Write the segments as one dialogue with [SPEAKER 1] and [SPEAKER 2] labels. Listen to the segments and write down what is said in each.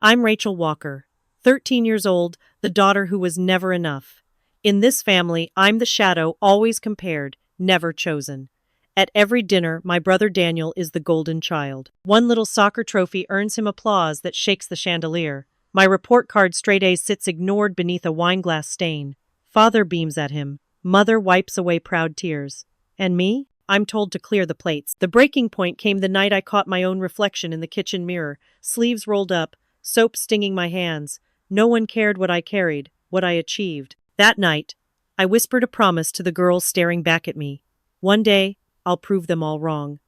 [SPEAKER 1] I'm Rachel Walker, 13 years old, the daughter who was never enough. In this family, I'm the shadow always compared, never chosen. At every dinner, my brother Daniel is the golden child. One little soccer trophy earns him applause that shakes the chandelier. My report card straight A's sits ignored beneath a wineglass stain. Father beams at him. Mother wipes away proud tears. And me? I'm told to clear the plates. The breaking point came the night I caught my own reflection in the kitchen mirror, sleeves rolled up, soap stinging my hands. No one cared what I carried, what I achieved. That night, I whispered a promise to the girls staring back at me. One day, I'll prove them all wrong.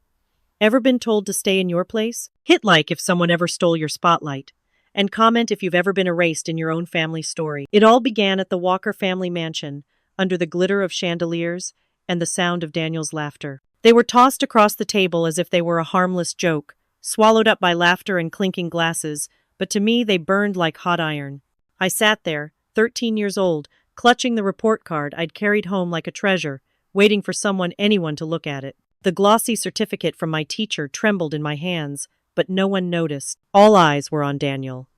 [SPEAKER 1] Ever been told to stay in your place? Hit like if someone ever stole your spotlight. And comment if you've ever been erased in your own family story. It all began at the Walker family mansion, under the glitter of chandeliers and the sound of Daniel's laughter. They were tossed across the table as if they were a harmless joke, swallowed up by laughter and clinking glasses, but to me they burned like hot iron. I sat there, 13 years old, clutching the report card I'd carried home like a treasure, waiting for anyone to look at it. The glossy certificate from my teacher trembled in my hands, but no one noticed. All eyes were on Daniel.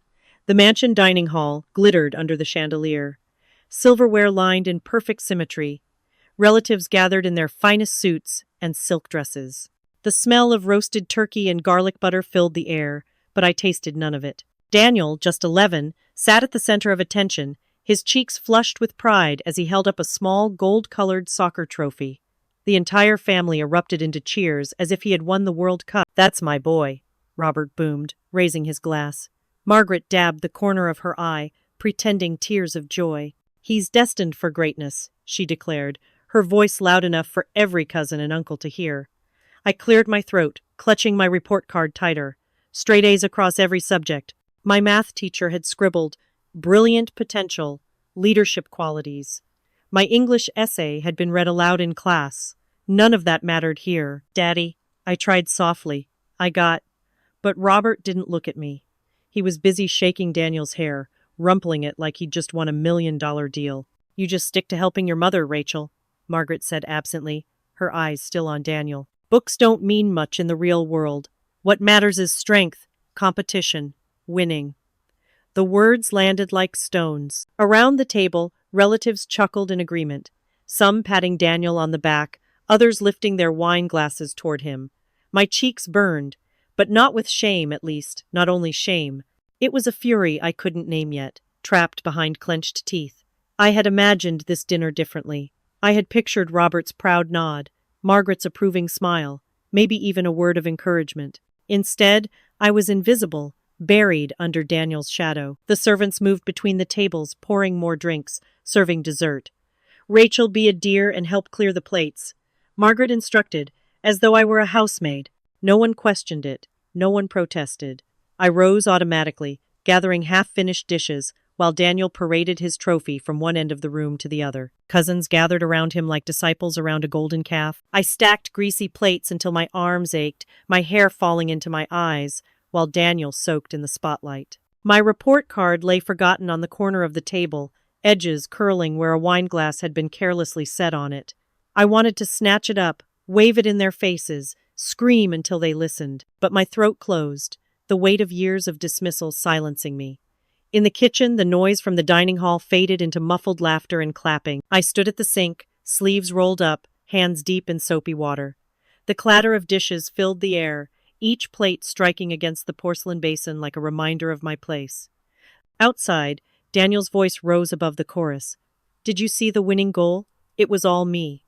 [SPEAKER 1] The mansion dining hall glittered under the chandelier. Silverware lined in perfect symmetry. Relatives gathered in their finest suits and silk dresses. The smell of roasted turkey and garlic butter filled the air, but I tasted none of it. Daniel, just 11, sat at the center of attention, his cheeks flushed with pride as he held up a small gold-colored soccer trophy. The entire family erupted into cheers as if he had won the World Cup. "That's my boy," Robert boomed, raising his glass. Margaret dabbed the corner of her eye, pretending tears of joy. "He's destined for greatness," she declared, her voice loud enough for every cousin and uncle to hear. I cleared my throat, clutching my report card tighter. Straight A's across every subject. My math teacher had scribbled, "Brilliant potential, leadership qualities." My English essay had been read aloud in class. None of that mattered here. "Daddy," I tried softly. But Robert didn't look at me. He was busy shaking Daniel's hair, rumpling it like he'd just won $1 million deal. "You just stick to helping your mother, Rachel," Margaret said absently, her eyes still on Daniel. "Books don't mean much in the real world. What matters is strength, competition, winning." The words landed like stones. Around the table, relatives chuckled in agreement, some patting Daniel on the back, others lifting their wine glasses toward him. My cheeks burned, but not with shame, at least, not only shame. It was a fury I couldn't name yet, trapped behind clenched teeth. I had imagined this dinner differently. I had pictured Robert's proud nod, Margaret's approving smile, maybe even a word of encouragement. Instead, I was invisible, buried under Daniel's shadow. The servants moved between the tables, pouring more drinks, serving dessert. "Rachel, be a dear and help clear the plates," Margaret instructed, as though I were a housemaid. No one questioned it. No one protested. I rose automatically, gathering half-finished dishes, while Daniel paraded his trophy from one end of the room to the other. Cousins gathered around him like disciples around a golden calf. I stacked greasy plates until my arms ached, my hair falling into my eyes, while Daniel soaked in the spotlight. My report card lay forgotten on the corner of the table, edges curling where a wineglass had been carelessly set on it. I wanted to snatch it up, wave it in their faces, scream until they listened, but my throat closed, the weight of years of dismissal silencing me. In the kitchen, the noise from the dining hall faded into muffled laughter and clapping. I stood at the sink, sleeves rolled up, hands deep in soapy water. The clatter of dishes filled the air, each plate striking against the porcelain basin like a reminder of my place. Outside, Daniel's voice rose above the chorus. "Did you see the winning goal? It was all me."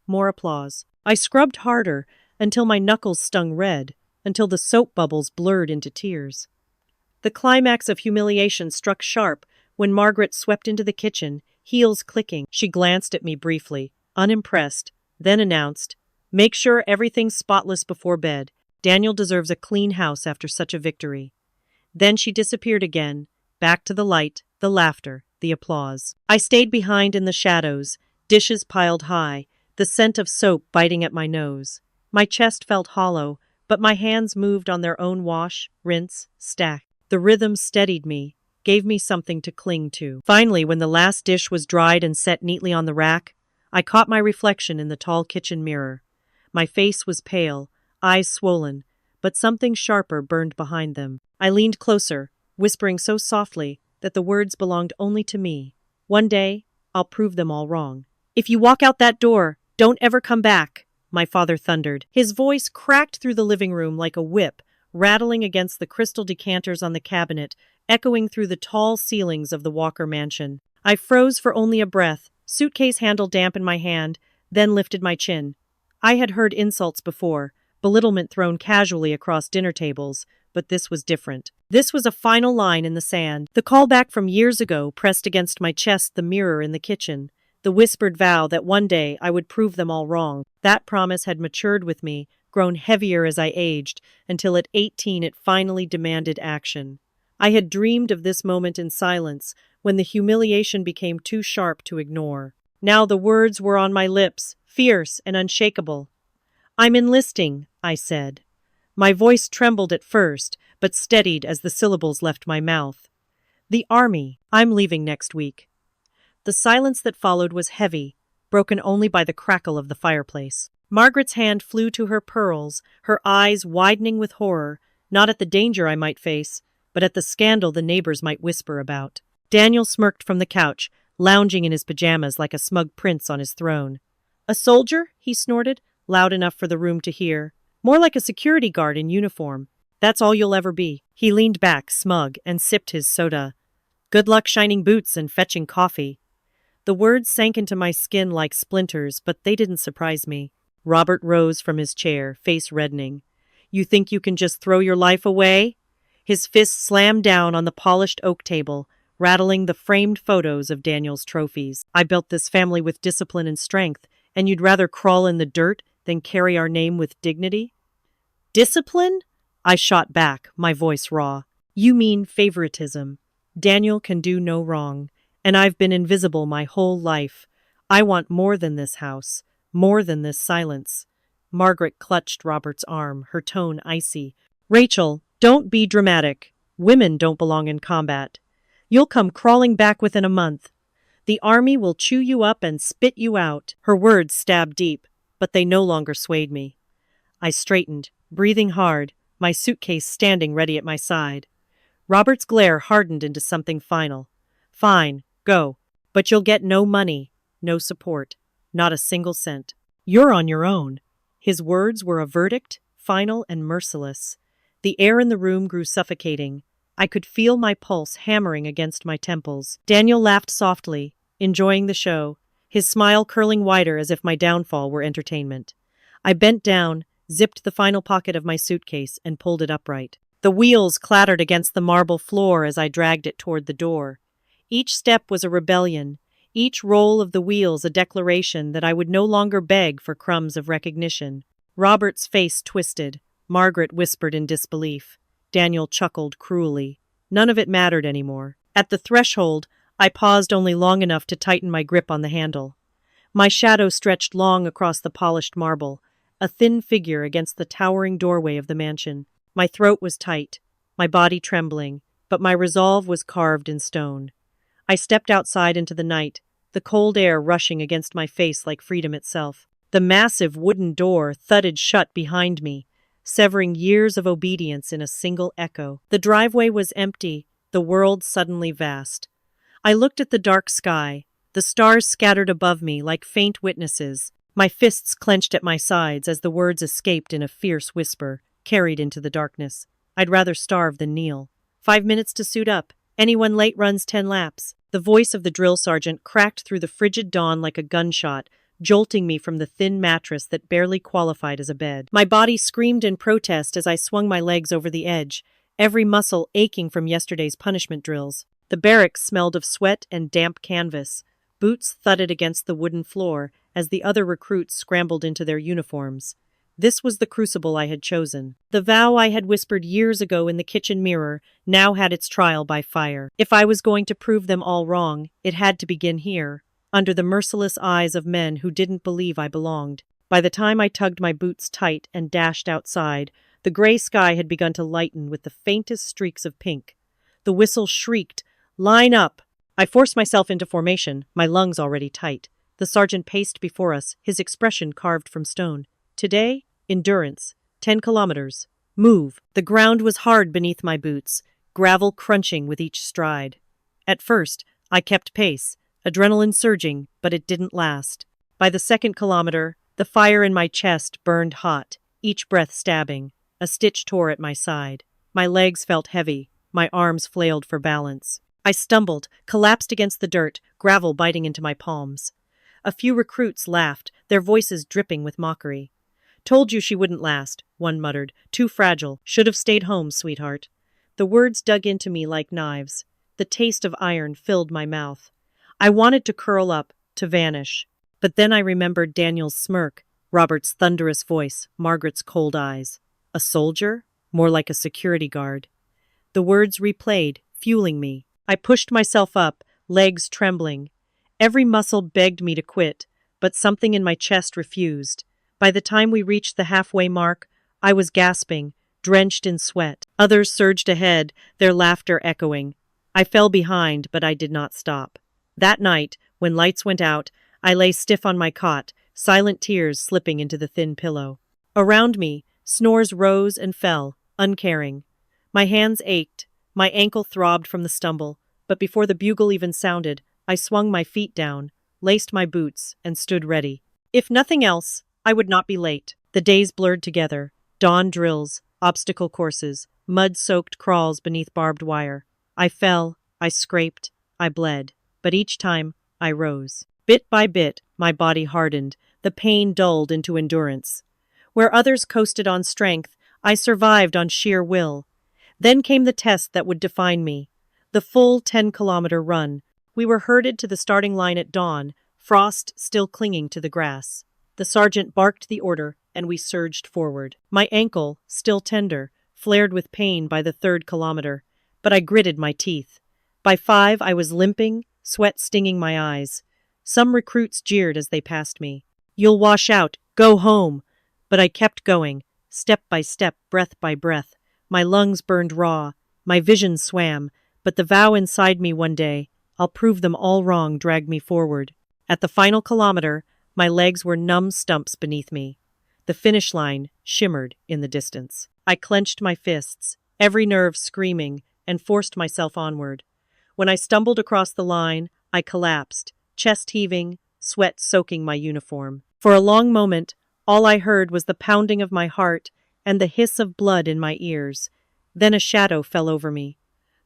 [SPEAKER 1] More applause. I scrubbed harder until my knuckles stung red, until the soap bubbles blurred into tears. The climax of humiliation struck sharp when Margaret swept into the kitchen, heels clicking. She glanced at me briefly, unimpressed, then announced, "Make sure everything's spotless before bed. Daniel deserves a clean house after such a victory." Then she disappeared again, back to the light, the laughter, the applause. I stayed behind in the shadows, dishes piled high, the scent of soap biting at my nose. My chest felt hollow, but my hands moved on their own wash, rinse, stack. The rhythm steadied me, gave me something to cling to. Finally, when the last dish was dried and set neatly on the rack, I caught my reflection in the tall kitchen mirror. My face was pale, eyes swollen, but something sharper burned behind them. I leaned closer, whispering so softly that the words belonged only to me. One day, I'll prove them all wrong. If you walk out that door, don't ever come back, my father thundered. His voice cracked through the living room like a whip, rattling against the crystal decanters on the cabinet, echoing through the tall ceilings of the Walker mansion. I froze for only a breath, suitcase handle damp in my hand, then lifted my chin. I had heard insults before, belittlement thrown casually across dinner tables, but this was different. This was a final line in the sand, the callback from years ago pressed against my chest, the mirror in the kitchen, the whispered vow that one day I would prove them all wrong. That promise had matured with me, grown heavier as I aged, until at 18 it finally demanded action. I had dreamed of this moment in silence, when the humiliation became too sharp to ignore. Now the words were on my lips, fierce and unshakable. "I'm enlisting," I said. My voice trembled at first, but steadied as the syllables left my mouth. "The army. I'm leaving next week." The silence that followed was heavy, broken only by the crackle of the fireplace. Margaret's hand flew to her pearls, her eyes widening with horror, not at the danger I might face, but at the scandal the neighbors might whisper about. Daniel smirked from the couch, lounging in his pajamas like a smug prince on his throne. "A soldier?" he snorted, loud enough for the room to hear. "More like a security guard in uniform. That's all you'll ever be." He leaned back, smug, and sipped his soda. "Good luck shining boots and fetching coffee." The words sank into my skin like splinters, but they didn't surprise me. Robert rose from his chair, face reddening. "You think you can just throw your life away?" His fist slammed down on the polished oak table, rattling the framed photos of Daniel's trophies. "I built this family with discipline and strength, and you'd rather crawl in the dirt than carry our name with dignity?" "Discipline?" I shot back, my voice raw. "You mean favoritism. Daniel can do no wrong, and I've been invisible my whole life. I want more than this house, more than this silence." Margaret clutched Robert's arm, her tone icy. "Rachel, don't be dramatic. Women don't belong in combat. You'll come crawling back within a month. The army will chew you up and spit you out." Her words stabbed deep, but they no longer swayed me. I straightened, breathing hard, my suitcase standing ready at my side. Robert's glare hardened into something final. "Fine, go. But you'll get no money, no support, not a single cent. You're on your own." His words were a verdict, final and merciless. The air in the room grew suffocating. I could feel my pulse hammering against my temples. Daniel laughed softly, enjoying the show, his smile curling wider as if my downfall were entertainment. I bent down, zipped the final pocket of my suitcase, and pulled it upright. The wheels clattered against the marble floor as I dragged it toward the door. Each step was a rebellion, each roll of the wheels a declaration that I would no longer beg for crumbs of recognition. Robert's face twisted. Margaret whispered in disbelief. Daniel chuckled cruelly. None of it mattered anymore. At the threshold, I paused only long enough to tighten my grip on the handle. My shadow stretched long across the polished marble, a thin figure against the towering doorway of the mansion. My throat was tight, my body trembling, but my resolve was carved in stone. I stepped outside into the night, the cold air rushing against my face like freedom itself. The massive wooden door thudded shut behind me, severing years of obedience in a single echo. The driveway was empty, the world suddenly vast. I looked at the dark sky, the stars scattered above me like faint witnesses. My fists clenched at my sides as the words escaped in a fierce whisper, carried into the darkness. "I'd rather starve than kneel. 5 minutes to suit up. Anyone late runs 10 laps. The voice of the drill sergeant cracked through the frigid dawn like a gunshot, jolting me from the thin mattress that barely qualified as a bed. My body screamed in protest as I swung my legs over the edge, every muscle aching from yesterday's punishment drills. The barracks smelled of sweat and damp canvas. Boots thudded against the wooden floor as the other recruits scrambled into their uniforms. This was the crucible I had chosen. The vow I had whispered years ago in the kitchen mirror now had its trial by fire. If I was going to prove them all wrong, it had to begin here, under the merciless eyes of men who didn't believe I belonged. By the time I tugged my boots tight and dashed outside, the gray sky had begun to lighten with the faintest streaks of pink. The whistle shrieked, "Line up!" I forced myself into formation, my lungs already tight. The sergeant paced before us, his expression carved from stone. "Today, endurance. 10 kilometers. Move." The ground was hard beneath my boots, gravel crunching with each stride. At first, I kept pace, adrenaline surging, but it didn't last. By the second kilometer, the fire in my chest burned hot, each breath stabbing. A stitch tore at my side. My legs felt heavy, my arms flailed for balance. I stumbled, collapsed against the dirt, gravel biting into my palms. A few recruits laughed, their voices dripping with mockery. "Told you she wouldn't last," one muttered. "Too fragile. Should have stayed home, sweetheart." The words dug into me like knives. The taste of iron filled my mouth. I wanted to curl up, to vanish. But then I remembered Daniel's smirk, Robert's thunderous voice, Margaret's cold eyes. A soldier? More like a security guard. The words replayed, fueling me. I pushed myself up, legs trembling. Every muscle begged me to quit, but something in my chest refused. By the time we reached the halfway mark, I was gasping, drenched in sweat. Others surged ahead, their laughter echoing. I fell behind, but I did not stop. That night, when lights went out, I lay stiff on my cot, silent tears slipping into the thin pillow. Around me, snores rose and fell, uncaring. My hands ached, my ankle throbbed from the stumble, but before the bugle even sounded, I swung my feet down, laced my boots, and stood ready. If nothing else, I would not be late. The days blurred together. Dawn drills, obstacle courses, mud-soaked crawls beneath barbed wire. I fell, I scraped, I bled. But each time, I rose. Bit by bit, my body hardened, the pain dulled into endurance. Where others coasted on strength, I survived on sheer will. Then came the test that would define me. The full 10-kilometer run. We were herded to the starting line at dawn, frost still clinging to the grass. The sergeant barked the order, and we surged forward. My ankle, still tender, flared with pain by the 3rd kilometer, but I gritted my teeth. By 5, I was limping, sweat stinging my eyes. Some recruits jeered as they passed me. "You'll wash out, go home!" But I kept going, step by step, breath by breath. My lungs burned raw, my vision swam, but the vow inside me one day, "I'll prove them all wrong," dragged me forward. At the final kilometer, my legs were numb stumps beneath me. The finish line shimmered in the distance. I clenched my fists, every nerve screaming, and forced myself onward. When I stumbled across the line, I collapsed, chest heaving, sweat soaking my uniform. For a long moment, all I heard was the pounding of my heart and the hiss of blood in my ears. Then a shadow fell over me.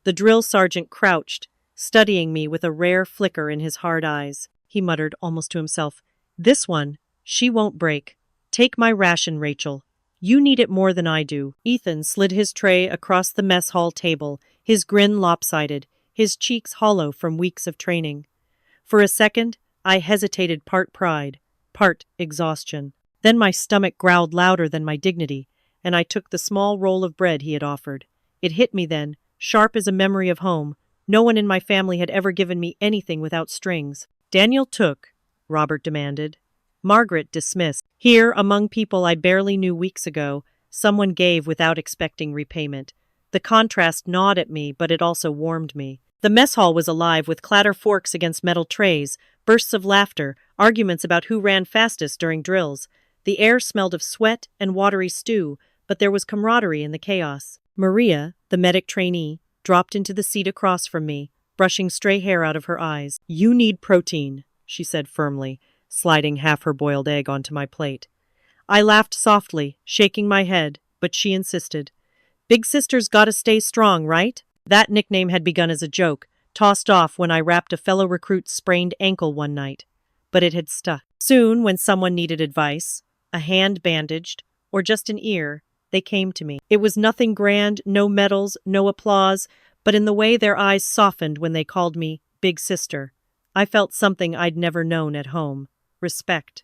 [SPEAKER 1] The drill sergeant crouched, studying me with a rare flicker in his hard eyes. He muttered, almost to himself, "This one, she won't break. Take my ration, Rachel. You need it more than I do." Ethan slid his tray across the mess hall table, his grin lopsided, his cheeks hollow from weeks of training. For a second, I hesitated, part pride, part exhaustion. Then my stomach growled louder than my dignity, and I took the small roll of bread he had offered. It hit me then, sharp as a memory of home. No one in my family had ever given me anything without strings. "Daniel took," Robert demanded. Margaret dismissed. Here, among people I barely knew weeks ago, someone gave without expecting repayment. The contrast gnawed at me, but it also warmed me. The mess hall was alive with clatter forks against metal trays, bursts of laughter, arguments about who ran fastest during drills. The air smelled of sweat and watery stew, but there was camaraderie in the chaos. Maria, the medic trainee, dropped into the seat across from me, brushing stray hair out of her eyes. "You need protein," she said firmly, sliding half her boiled egg onto my plate. I laughed softly, shaking my head, but she insisted. "Big sister's gotta stay strong, right?" That nickname had begun as a joke, tossed off when I wrapped a fellow recruit's sprained ankle one night. But it had stuck. Soon, when someone needed advice, a hand bandaged, or just an ear, they came to me. It was nothing grand, no medals, no applause, but in the way their eyes softened when they called me Big Sister, I felt something I'd never known at home. Respect.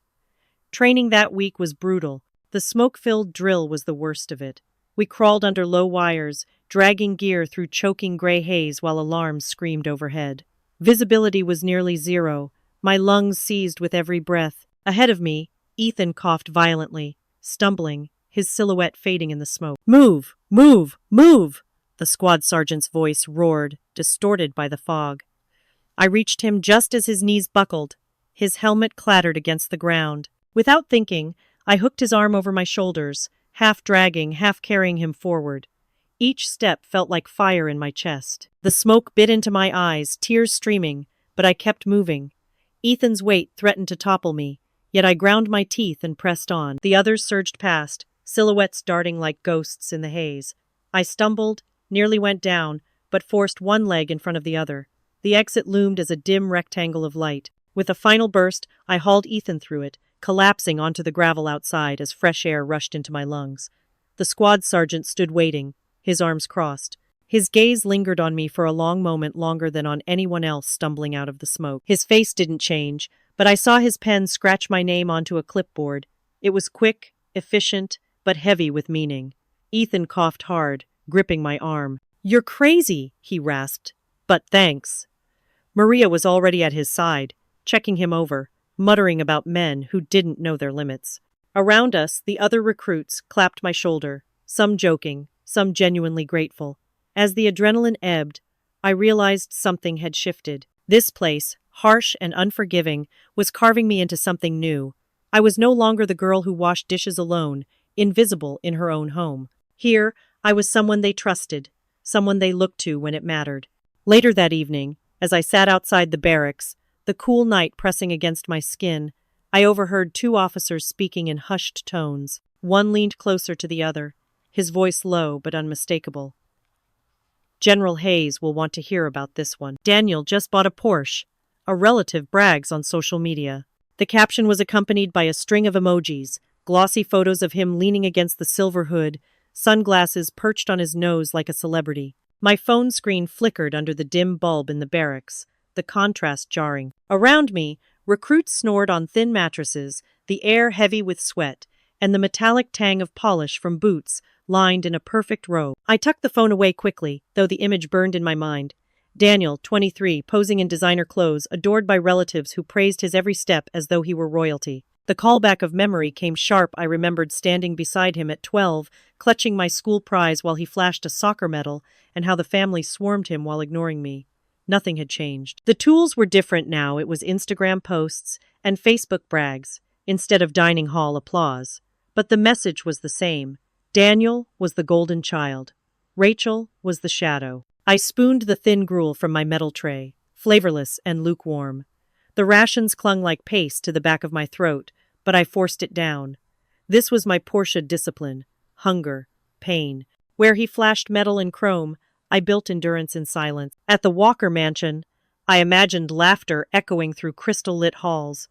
[SPEAKER 1] Training that week was brutal. The smoke-filled drill was the worst of it. We crawled under low wires, dragging gear through choking gray haze while alarms screamed overhead. Visibility was nearly zero. My lungs seized with every breath. Ahead of me, Ethan coughed violently, stumbling, his silhouette fading in the smoke. "Move! Move! Move!" The squad sergeant's voice roared, distorted by the fog. I reached him just as his knees buckled. His helmet clattered against the ground. Without thinking, I hooked his arm over my shoulders, half dragging, half carrying him forward. Each step felt like fire in my chest. The smoke bit into my eyes, tears streaming, but I kept moving. Ethan's weight threatened to topple me, yet I ground my teeth and pressed on. The others surged past, silhouettes darting like ghosts in the haze. I stumbled, nearly went down, but forced one leg in front of the other. The exit loomed as a dim rectangle of light. With a final burst, I hauled Ethan through it, collapsing onto the gravel outside as fresh air rushed into my lungs. The squad sergeant stood waiting, his arms crossed. His gaze lingered on me for a long moment, longer than on anyone else stumbling out of the smoke. His face didn't change, but I saw his pen scratch my name onto a clipboard. It was quick, efficient, but heavy with meaning. Ethan coughed hard, gripping my arm. "You're crazy," he rasped. "But thanks." Maria was already at his side, checking him over, muttering about men who didn't know their limits. Around us, the other recruits clapped my shoulder, some joking, some genuinely grateful. As the adrenaline ebbed, I realized something had shifted. This place, harsh and unforgiving, was carving me into something new. I was no longer the girl who washed dishes alone, invisible in her own home. Here, I was someone they trusted, someone they looked to when it mattered. Later that evening, as I sat outside the barracks, the cool night pressing against my skin, I overheard two officers speaking in hushed tones. One leaned closer to the other, his voice low but unmistakable. "General Hayes will want to hear about this one. Daniel just bought a Porsche. A relative brags on social media." The caption was accompanied by a string of emojis, glossy photos of him leaning against the silver hood, sunglasses perched on his nose like a celebrity. My phone screen flickered under the dim bulb in the barracks, the contrast jarring. Around me, recruits snored on thin mattresses, the air heavy with sweat, and the metallic tang of polish from boots lined in a perfect row. I tucked the phone away quickly, though the image burned in my mind. Daniel, 23, posing in designer clothes, adored by relatives who praised his every step as though he were royalty. The callback of memory came sharp. I remembered standing beside him at 12, clutching my school prize while he flashed a soccer medal, and how the family swarmed him while ignoring me. Nothing had changed. The tools were different now. It was Instagram posts and Facebook brags, instead of dining hall applause. But the message was the same. Daniel was the golden child. Rachel was the shadow. I spooned the thin gruel from my metal tray, flavorless and lukewarm. The rations clung like paste to the back of my throat, but I forced it down. This was my Portia discipline, hunger, pain. Where he flashed metal and chrome, I built endurance in silence. At the Walker mansion, I imagined laughter echoing through crystal-lit halls.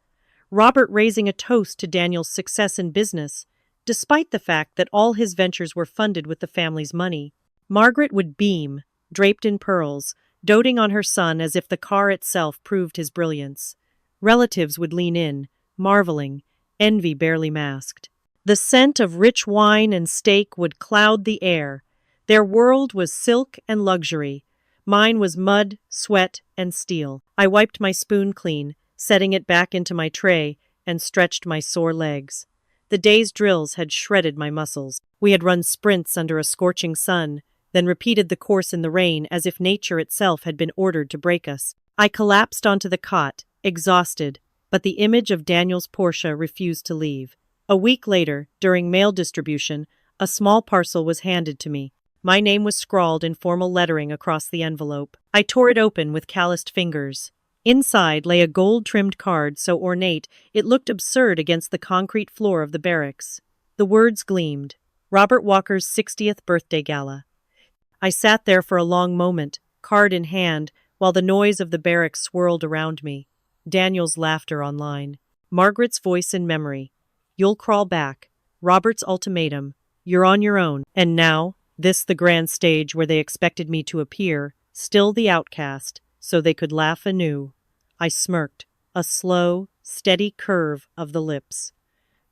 [SPEAKER 1] Robert raising a toast to Daniel's success in business, despite the fact that all his ventures were funded with the family's money. Margaret would beam, draped in pearls, doting on her son as if the car itself proved his brilliance. Relatives would lean in, marveling, envy barely masked. The scent of rich wine and steak would cloud the air. Their world was silk and luxury. Mine was mud, sweat, and steel. I wiped my spoon clean, setting it back into my tray, and stretched my sore legs. The day's drills had shredded my muscles. We had run sprints under a scorching sun, then repeated the course in the rain as if nature itself had been ordered to break us. I collapsed onto the cot, exhausted, but the image of Daniel's Porsche refused to leave. A week later, during mail distribution, a small parcel was handed to me. My name was scrawled in formal lettering across the envelope. I tore it open with calloused fingers. Inside lay a gold-trimmed card so ornate it looked absurd against the concrete floor of the barracks. The words gleamed, "Robert Walker's 60th birthday gala." I sat there for a long moment, card in hand, while the noise of the barracks swirled around me. Daniel's laughter online. Margaret's voice in memory. "You'll crawl back." Robert's ultimatum. "You're on your own." And now, this the grand stage where they expected me to appear, still the outcast, so they could laugh anew. I smirked, a slow, steady curve of the lips.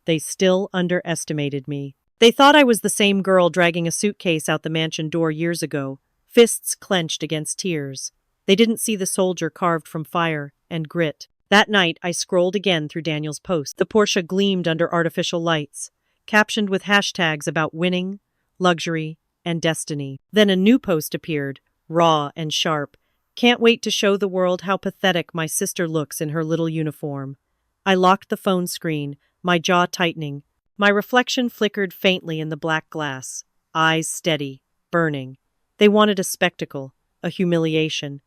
[SPEAKER 1] They still underestimated me. They thought I was the same girl dragging a suitcase out the mansion door years ago, fists clenched against tears. They didn't see the soldier carved from fire and grit. That night, I scrolled again through Daniel's post. The Porsche gleamed under artificial lights, captioned with hashtags about winning, luxury, and destiny. Then a new post appeared, raw and sharp. "Can't wait to show the world how pathetic my sister looks in her little uniform." I locked the phone screen, my jaw tightening. My reflection flickered faintly in the black glass, eyes steady, burning. They wanted a spectacle, a humiliation.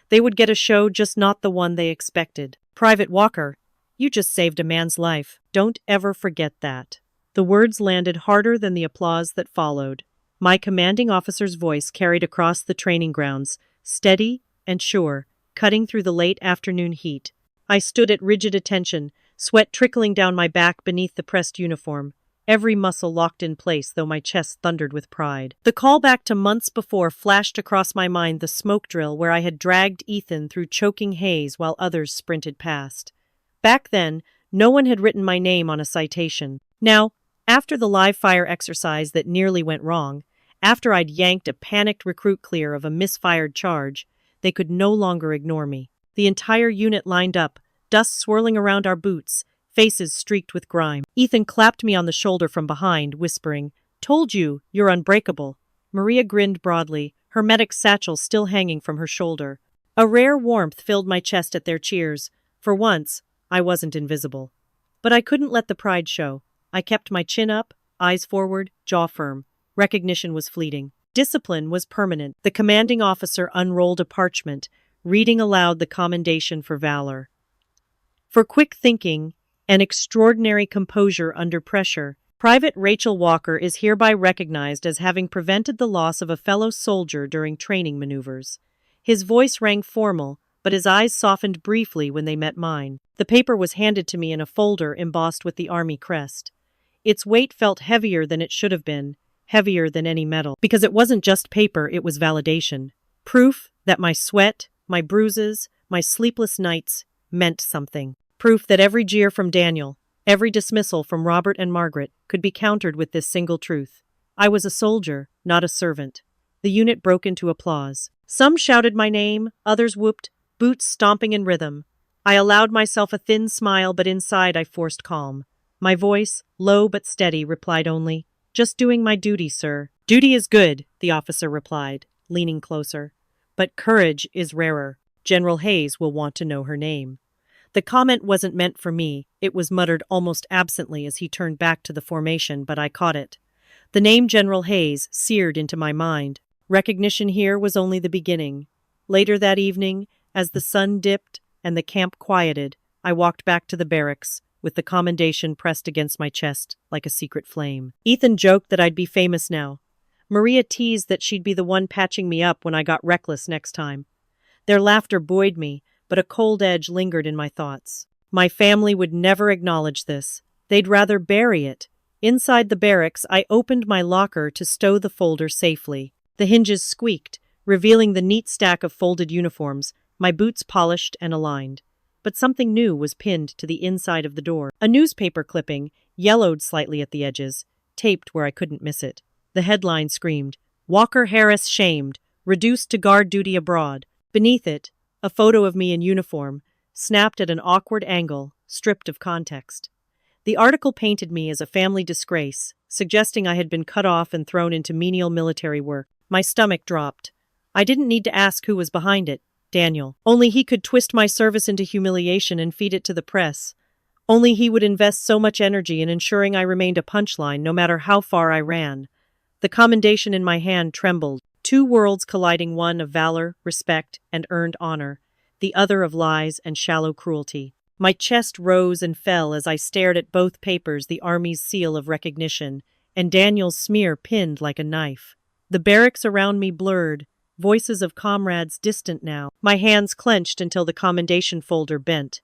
[SPEAKER 1] They would get a show, just not the one they expected. Private Walker, you just saved a man's life. Don't ever forget that. The words landed harder than the applause that followed. My commanding officer's voice carried across the training grounds, steady and sure, cutting through the late afternoon heat. I stood at rigid attention, sweat trickling down my back beneath the pressed uniform, every muscle locked in place though my chest thundered with pride. The call back to months before flashed across my mind, the smoke drill where I had dragged Ethan through choking haze while others sprinted past. Back then, no one had written my name on a citation. Now, after the live fire exercise that nearly went wrong, after I'd yanked a panicked recruit clear of a misfired charge, they could no longer ignore me. The entire unit lined up, dust swirling around our boots, faces streaked with grime. Ethan clapped me on the shoulder from behind, whispering, "Told you, you're unbreakable." Maria grinned broadly, her medic satchel still hanging from her shoulder. A rare warmth filled my chest at their cheers. For once, I wasn't invisible. But I couldn't let the pride show. I kept my chin up, eyes forward, jaw firm. Recognition was fleeting. Discipline was permanent. The commanding officer unrolled a parchment, reading aloud the commendation for valor. For quick thinking and extraordinary composure under pressure, Private Rachel Walker is hereby recognized as having prevented the loss of a fellow soldier during training maneuvers. His voice rang formal, but his eyes softened briefly when they met mine. The paper was handed to me in a folder embossed with the Army crest. Its weight felt heavier than it should have been, heavier than any metal. Because it wasn't just paper, it was validation. Proof that my sweat, my bruises, my sleepless nights meant something. Proof that every jeer from Daniel, every dismissal from Robert and Margaret could be countered with this single truth. I was a soldier, not a servant. The unit broke into applause. Some shouted my name, others whooped, boots stomping in rhythm. I allowed myself a thin smile, but inside I forced calm. My voice, low but steady, replied only, "Just doing my duty, sir." "Duty is good," the officer replied, leaning closer. "But courage is rarer. General Hayes will want to know her name." The comment wasn't meant for me. It was muttered almost absently as he turned back to the formation, but I caught it. The name General Hayes seared into my mind. Recognition here was only the beginning. Later that evening, as the sun dipped and the camp quieted, I walked back to the barracks, with the commendation pressed against my chest like a secret flame. Ethan joked that I'd be famous now. Maria teased that she'd be the one patching me up when I got reckless next time. Their laughter buoyed me, but a cold edge lingered in my thoughts. My family would never acknowledge this. They'd rather bury it. Inside the barracks, I opened my locker to stow the folder safely. The hinges squeaked, revealing the neat stack of folded uniforms, my boots polished and aligned. But something new was pinned to the inside of the door. A newspaper clipping, yellowed slightly at the edges, taped where I couldn't miss it. The headline screamed, "Walker Harris shamed, reduced to guard duty abroad." Beneath it, a photo of me in uniform, snapped at an awkward angle, stripped of context. The article painted me as a family disgrace, suggesting I had been cut off and thrown into menial military work. My stomach dropped. I didn't need to ask who was behind it. Daniel. Only he could twist my service into humiliation and feed it to the press. Only he would invest so much energy in ensuring I remained a punchline no matter how far I ran. The commendation in my hand trembled, two worlds colliding, one of valor, respect, and earned honor, the other of lies and shallow cruelty. My chest rose and fell as I stared at both papers, the Army's seal of recognition, and Daniel's smear pinned like a knife. The barracks around me blurred, voices of comrades distant now. My hands clenched until the commendation folder bent.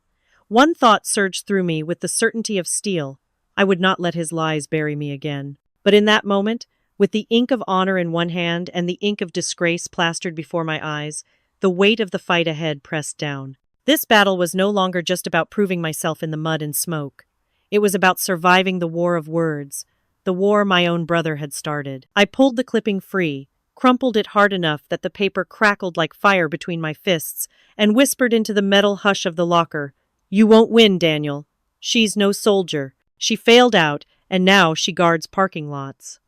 [SPEAKER 1] One thought surged through me with the certainty of steel. I would not let his lies bury me again. But in that moment, with the ink of honor in one hand and the ink of disgrace plastered before my eyes, the weight of the fight ahead pressed down. This battle was no longer just about proving myself in the mud and smoke. It was about surviving the war of words, the war my own brother had started. I pulled the clipping free, crumpled it hard enough that the paper crackled like fire between my fists, and whispered into the metal hush of the locker, "You won't win, Daniel. She's no soldier. She failed out, and now she guards parking lots."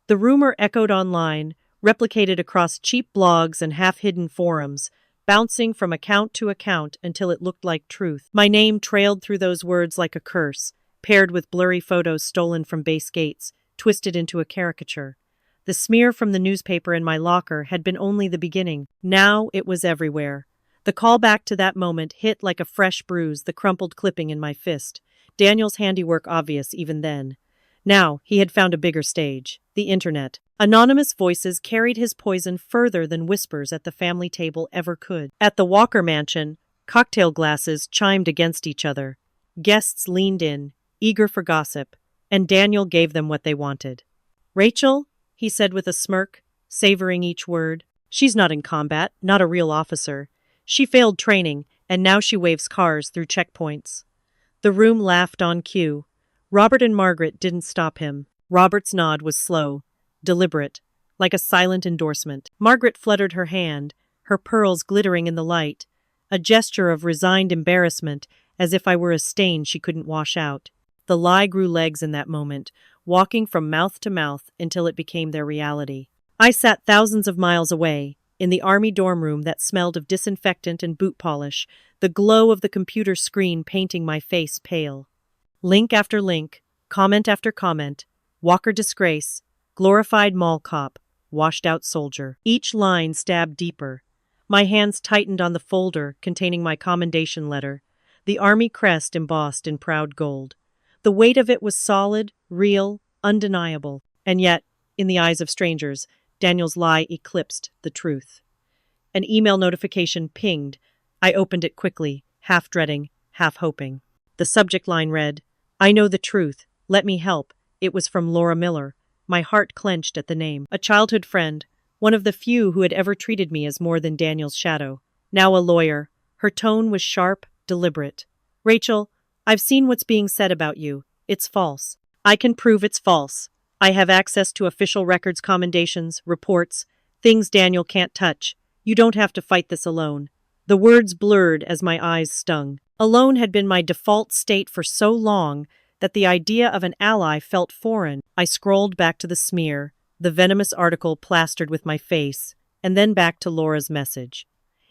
[SPEAKER 1] The rumor echoed online, replicated across cheap blogs and half-hidden forums, bouncing from account to account until it looked like truth. My name trailed through those words like a curse, paired with blurry photos stolen from base gates, twisted into a caricature. The smear from the newspaper in my locker had been only the beginning. Now it was everywhere. The callback to that moment hit like a fresh bruise, the crumpled clipping in my fist. Daniel's handiwork obvious even then. Now he had found a bigger stage, the internet. Anonymous voices carried his poison further than whispers at the family table ever could. At the Walker mansion, cocktail glasses chimed against each other. Guests leaned in, eager for gossip, and Daniel gave them what they wanted. "Rachel," he said with a smirk, savoring each word. "She's not in combat, not a real officer. She failed training, and now she waves cars through checkpoints." The room laughed on cue. Robert and Margaret didn't stop him. Robert's nod was slow, deliberate, like a silent endorsement. Margaret fluttered her hand, her pearls glittering in the light, a gesture of resigned embarrassment, as if I were a stain she couldn't wash out. The lie grew legs in that moment, walking from mouth to mouth until it became their reality. I sat thousands of miles away, in the army dorm room that smelled of disinfectant and boot polish, the glow of the computer screen painting my face pale. Link after link, comment after comment, Walker disgrace, glorified mall cop, washed out soldier. Each line stabbed deeper. My hands tightened on the folder containing my commendation letter, the army crest embossed in proud gold. The weight of it was solid, real, undeniable. And yet, in the eyes of strangers, Daniel's lie eclipsed the truth. An email notification pinged. I opened it quickly, half dreading, half hoping. The subject line read, "I know the truth. Let me help." It was from Laura Miller. My heart clenched at the name. A childhood friend, one of the few who had ever treated me as more than Daniel's shadow. Now a lawyer. Her tone was sharp, deliberate. "Rachel, I've seen what's being said about you. It's false. I can prove it's false. I have access to official records, commendations, reports, things Daniel can't touch. You don't have to fight this alone." The words blurred as my eyes stung. Alone had been my default state for so long that the idea of an ally felt foreign. I scrolled back to the smear, the venomous article plastered with my face, and then back to Laura's message.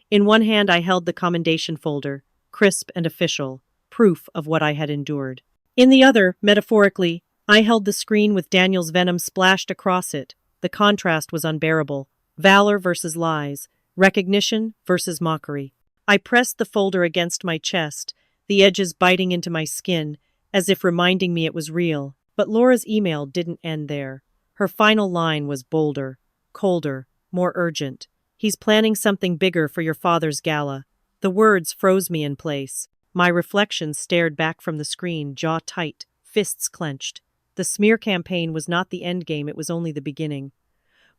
[SPEAKER 1] In one hand I held the commendation folder, crisp and official, proof of what I had endured. In the other, metaphorically, I held the screen with Daniel's venom splashed across it. The contrast was unbearable. Valor versus lies, recognition versus mockery. I pressed the folder against my chest, the edges biting into my skin, as if reminding me it was real. But Laura's email didn't end there. Her final line was bolder, colder, more urgent. "He's planning something bigger for your father's gala." The words froze me in place. My reflection stared back from the screen, jaw tight, fists clenched. The smear campaign was not the endgame, it was only the beginning.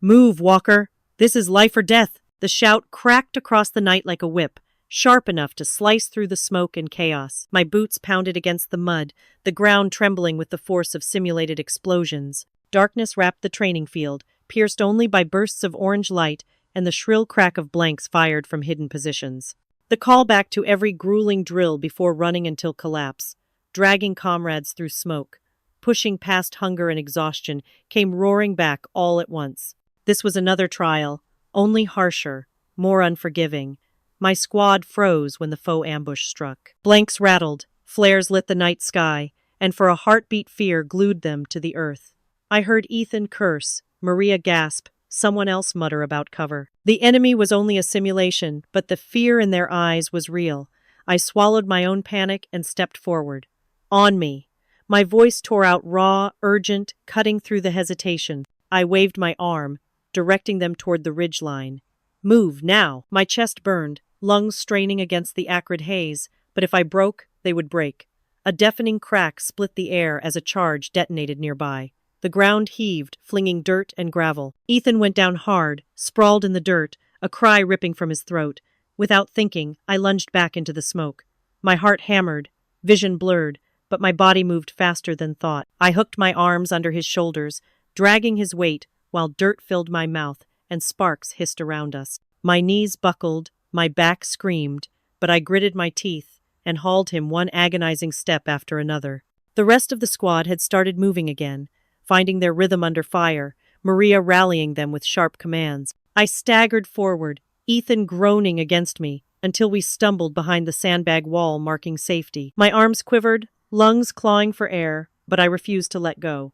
[SPEAKER 1] "Move, Walker! This is life or death!" The shout cracked across the night like a whip, sharp enough to slice through the smoke and chaos. My boots pounded against the mud, the ground trembling with the force of simulated explosions. Darkness wrapped the training field, pierced only by bursts of orange light and the shrill crack of blanks fired from hidden positions. The callback to every grueling drill before running until collapse, dragging comrades through smoke, pushing past hunger and exhaustion, came roaring back all at once. This was another trial, only harsher, more unforgiving. My squad froze when the foe ambush struck. Blanks rattled, flares lit the night sky, and for a heartbeat fear glued them to the earth. I heard Ethan curse, Maria gasp, someone else mutter about cover. The enemy was only a simulation, but the fear in their eyes was real. I swallowed my own panic and stepped forward. On me. My voice tore out raw, urgent, cutting through the hesitation. I waved my arm, directing them toward the ridgeline. "Move, now!" My chest burned, lungs straining against the acrid haze, but if I broke, they would break. A deafening crack split the air as a charge detonated nearby. The ground heaved, flinging dirt and gravel. Ethan went down hard, sprawled in the dirt, a cry ripping from his throat. Without thinking, I lunged back into the smoke. My heart hammered, vision blurred, but my body moved faster than thought. I hooked my arms under his shoulders, dragging his weight, while dirt filled my mouth and sparks hissed around us. My knees buckled, my back screamed, but I gritted my teeth and hauled him one agonizing step after another. The rest of the squad had started moving again, finding their rhythm under fire, Maria rallying them with sharp commands. I staggered forward, Ethan groaning against me, until we stumbled behind the sandbag wall marking safety. My arms quivered, lungs clawing for air, but I refused to let go.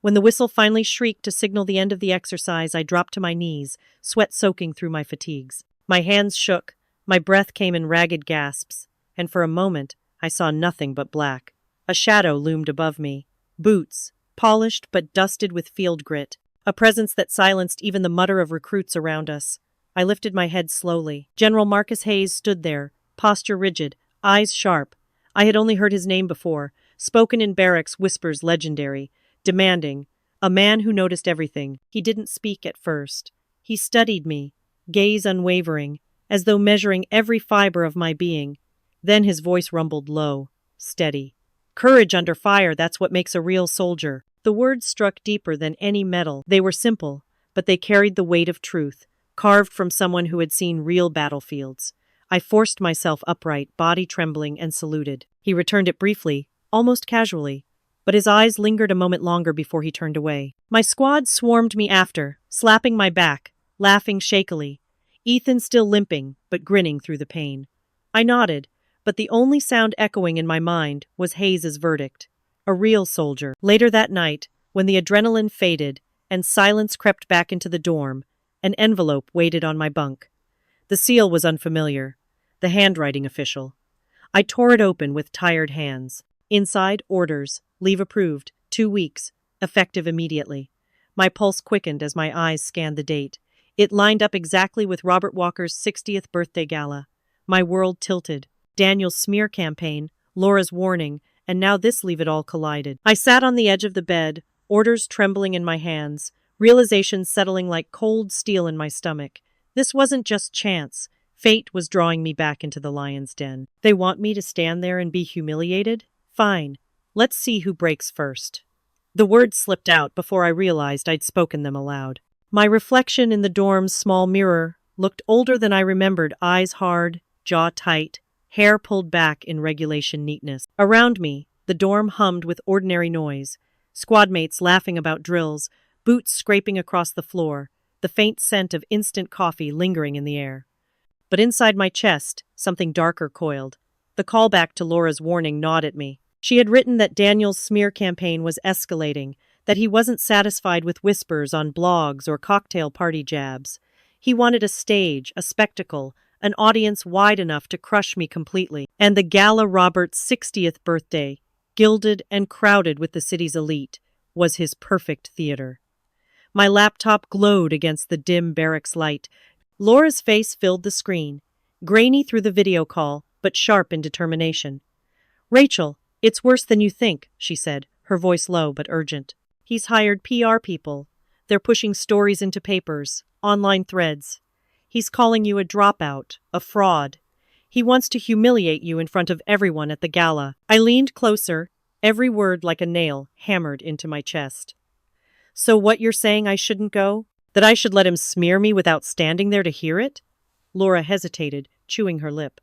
[SPEAKER 1] When the whistle finally shrieked to signal the end of the exercise, I dropped to my knees, sweat soaking through my fatigues. My hands shook, my breath came in ragged gasps, and for a moment I saw nothing but black. A shadow loomed above me. Boots, polished but dusted with field grit. A presence that silenced even the mutter of recruits around us. I lifted my head slowly. General Marcus Hayes stood there, posture rigid, eyes sharp. I had only heard his name before, spoken in barracks whispers legendary, demanding, a man who noticed everything. He didn't speak at first. He studied me, gaze unwavering, as though measuring every fiber of my being. Then his voice rumbled low, steady. Courage under fire, that's what makes a real soldier. The words struck deeper than any metal. They were simple, but they carried the weight of truth, carved from someone who had seen real battlefields. I forced myself upright, body trembling, and saluted. He returned it briefly, almost casually, but his eyes lingered a moment longer before he turned away. My squad swarmed me after, slapping my back, laughing shakily. Ethan still limping, but grinning through the pain. I nodded, but the only sound echoing in my mind was Hayes's verdict. A real soldier. Later that night, when the adrenaline faded and silence crept back into the dorm, an envelope waited on my bunk. The seal was unfamiliar, the handwriting official. I tore it open with tired hands. Inside, orders, leave approved, 2 weeks, effective immediately. My pulse quickened as my eyes scanned the date. It lined up exactly with Robert Walker's 60th birthday gala. My world tilted. Daniel's smear campaign, Laura's warning, and now this leave it all collided. I sat on the edge of the bed, orders trembling in my hands, realization settling like cold steel in my stomach. This wasn't just chance. Fate was drawing me back into the lion's den. They want me to stand there and be humiliated? Fine. Let's see who breaks first. The words slipped out before I realized I'd spoken them aloud. My reflection in the dorm's small mirror looked older than I remembered, eyes hard, jaw tight, hair pulled back in regulation neatness. Around me, the dorm hummed with ordinary noise, squadmates laughing about drills, boots scraping across the floor, the faint scent of instant coffee lingering in the air. But inside my chest, something darker coiled. The callback to Laura's warning gnawed at me. She had written that Daniel's smear campaign was escalating, that he wasn't satisfied with whispers on blogs or cocktail party jabs. He wanted a stage, a spectacle, an audience wide enough to crush me completely. And the gala Robert's 60th birthday, gilded and crowded with the city's elite, was his perfect theater. My laptop glowed against the dim barracks light. Laura's face filled the screen, grainy through the video call, but sharp in determination. "Rachel, it's worse than you think," she said, her voice low but urgent. "He's hired PR people. They're pushing stories into papers, online threads. He's calling you a dropout, a fraud. He wants to humiliate you in front of everyone at the gala." I leaned closer, every word like a nail hammered into my chest. "So what you're saying, I shouldn't go? That I should let him smear me without standing there to hear it?" Laura hesitated, chewing her lip.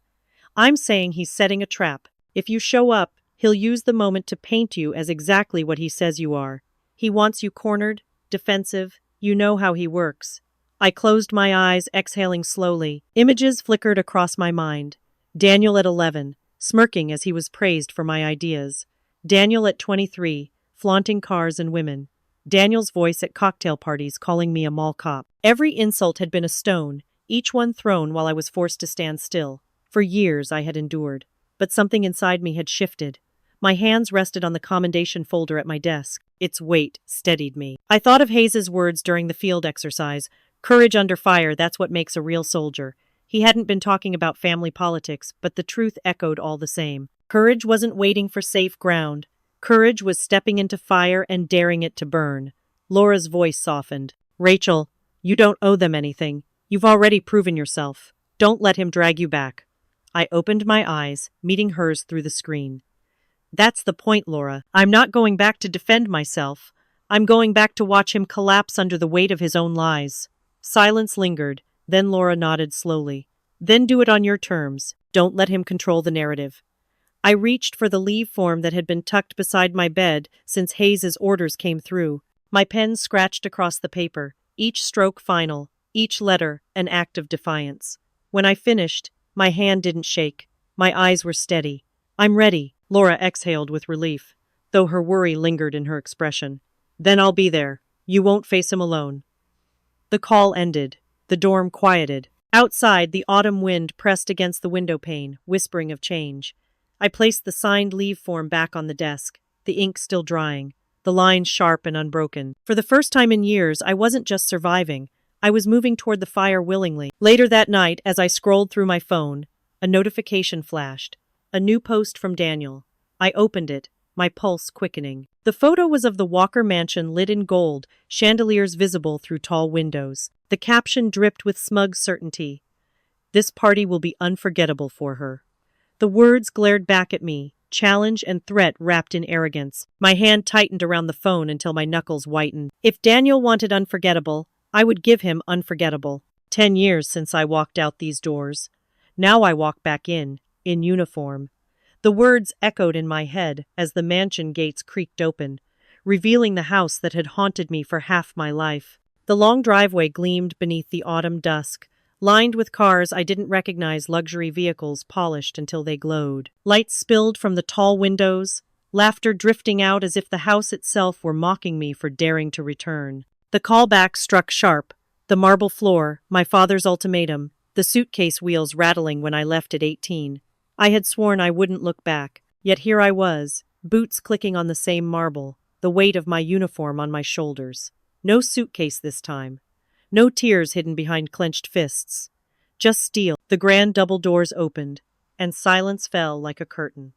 [SPEAKER 1] "I'm saying he's setting a trap. If you show up, he'll use the moment to paint you as exactly what he says you are. He wants you cornered, defensive. You know how he works." I closed my eyes, exhaling slowly. Images flickered across my mind. Daniel at 11, smirking as he was praised for my ideas. Daniel at 23, flaunting cars and women. Daniel's voice at cocktail parties calling me a mall cop. Every insult had been a stone, each one thrown while I was forced to stand still. For years I had endured, but something inside me had shifted. My hands rested on the commendation folder at my desk. Its weight steadied me. I thought of Hayes's words during the field exercise. Courage under fire, that's what makes a real soldier. He hadn't been talking about family politics, but the truth echoed all the same. Courage wasn't waiting for safe ground. Courage was stepping into fire and daring it to burn. Laura's voice softened. "Rachel, you don't owe them anything. You've already proven yourself. Don't let him drag you back." I opened my eyes, meeting hers through the screen. "That's the point, Laura. I'm not going back to defend myself. I'm going back to watch him collapse under the weight of his own lies." Silence lingered, then Laura nodded slowly. "Then do it on your terms. Don't let him control the narrative." I reached for the leave form that had been tucked beside my bed since Hayes's orders came through. My pen scratched across the paper, each stroke final, each letter an act of defiance. When I finished, my hand didn't shake. My eyes were steady. "I'm ready," Laura exhaled with relief, though her worry lingered in her expression. Then I'll be there. You won't face him alone. The call ended. The dorm quieted. Outside, the autumn wind pressed against the window pane, whispering of change. I placed the signed leave form back on the desk, the ink still drying, the lines sharp and unbroken. For the first time in years, I wasn't just surviving. I was moving toward the fire willingly. Later that night, as I scrolled through my phone, a notification flashed. A new post from Daniel. I opened it, my pulse quickening. The photo was of the Walker mansion lit in gold, chandeliers visible through tall windows. The caption dripped with smug certainty. This party will be unforgettable for her. The words glared back at me, challenge and threat wrapped in arrogance. My hand tightened around the phone until my knuckles whitened. If Daniel wanted unforgettable, I would give him unforgettable. 10 years since I walked out these doors. Now I walk back in uniform. The words echoed in my head as the mansion gates creaked open, revealing the house that had haunted me for half my life. The long driveway gleamed beneath the autumn dusk, lined with cars I didn't recognize, luxury vehicles polished until they glowed. Lights spilled from the tall windows, laughter drifting out as if the house itself were mocking me for daring to return. The callback struck sharp. The marble floor, my father's ultimatum, the suitcase wheels rattling when I left at 18. I had sworn I wouldn't look back, yet here I was, boots clicking on the same marble, the weight of my uniform on my shoulders. No suitcase this time. No tears hidden behind clenched fists. Just steel. The grand double doors opened, and silence fell like a curtain.